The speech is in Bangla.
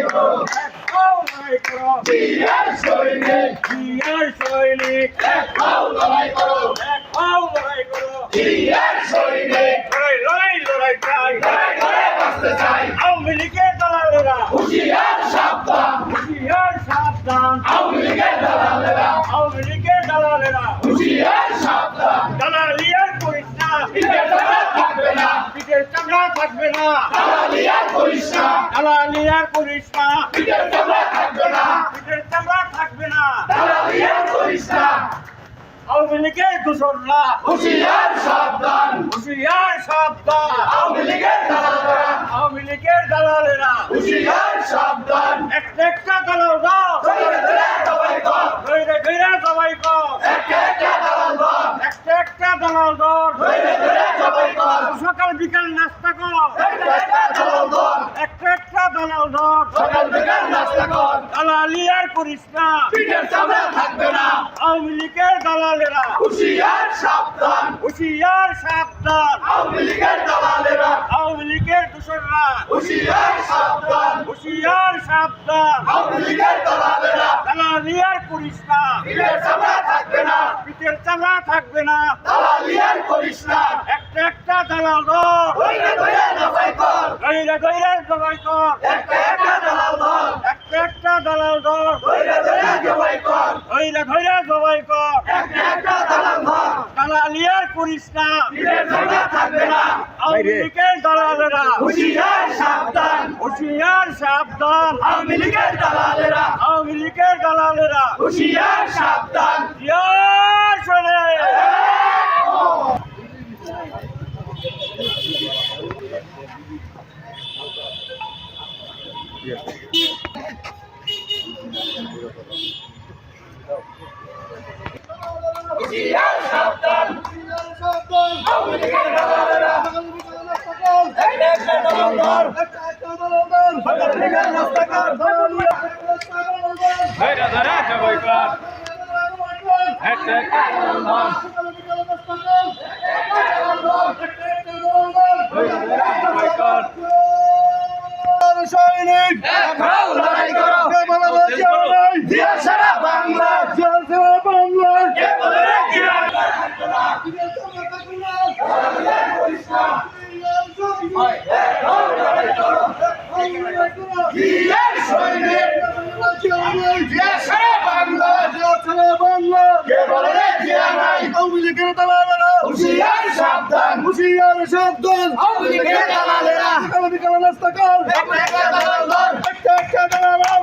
লড়াই করো জিয়ার সৈনিক লড়াই করো জিয়ার সৈনিক লড়াই করে বাঁচতে চাই আওয়ামী লীগের দালালেরা হুঁশিয়ার সাবধান আওয়ামী লীগের দালালেরা হুঁশিয়ার সাবধান দালালিয়ার করিস না, পিঠের চামড়া থাকবে না পিঠের চামড়া থাকবে না, দালালিয়ার করিস না দালালিয়ার করিস না, পিঠের চামড়া থাকবে না পিঠের চামড়া থাকবে না। দালালিয়ার করিস না আওয়ামী লীগের দূষণরা হুঁশিয়ার সাবধান আওয়ামী লীগের দালালেরা আওয়ামী লীগের দালালেরা হুঁশিয়ার সাবধান একটা দালাল দাও, ধরে ধরে সবাই কর ধৈর্য সবাই কর, একটা দালাল ধর একটা দালাল দর, ধরে ধরে সবাই কর সকাল বিকাল নাস্তা কর, একটা দালাল ধর একটা দালাল দর, সকাল বিকাল নাস্তা কর দালালিয়ার করিস না, পিঠের চামড়া থাকবে না আওয়ামী লীগের দালালেরা হুঁশিয়ার সাবধান আওয়ামী লীগের দালালেরা আওয়ামী লীগের দূষণরা হুঁশিয়ার সাবধান আওয়ামী লীগের দালালেরা দালালিয়ার করিস না, পিঠের চামড়া থাকবে না পিঠের চামড়া থাকবে না, দালালিয়ার করিস না একটা দালাল দর, ধরে ধরে সবাই কর ধৈর্য সবাই কর, একটা দালাল ধর একটা দালাল দর, ধরে ধরে সবাই কর ধৈর্য সবাই কর, একটা দালাল ধর দালালিয়ার করিস না, পিঠের চামড়া থাকবে না আওয়ামী লীগের দালালেরা হুঁশিয়ার সাবধান আওয়ামী লীগের দালালেরা আওয়ামী লীগের দালালেরা হুঁশিয়ার সাবধান জিয়ার শোনে হুঁশিয়ার সাবধান আওয়ামী লীগের দালালেরা একটা দালাল ধর সকাল বিকাল নাস্তা কর ধৈর্য সবাই কর, একটা দালাল ধর, সবাই কর, সৈনিক লড়াই করো জিয়া সারা বাংলা কে বলে রে জিয়া জিয়ার সৈনিক জিয়া সারা বাংলা কে বলে রে জিয়া নাই হুঁশিয়ার সাবধান আওয়ামী লীগের দালালেরা নাস্তা কর, একটা দালাল ধর একটা দালাল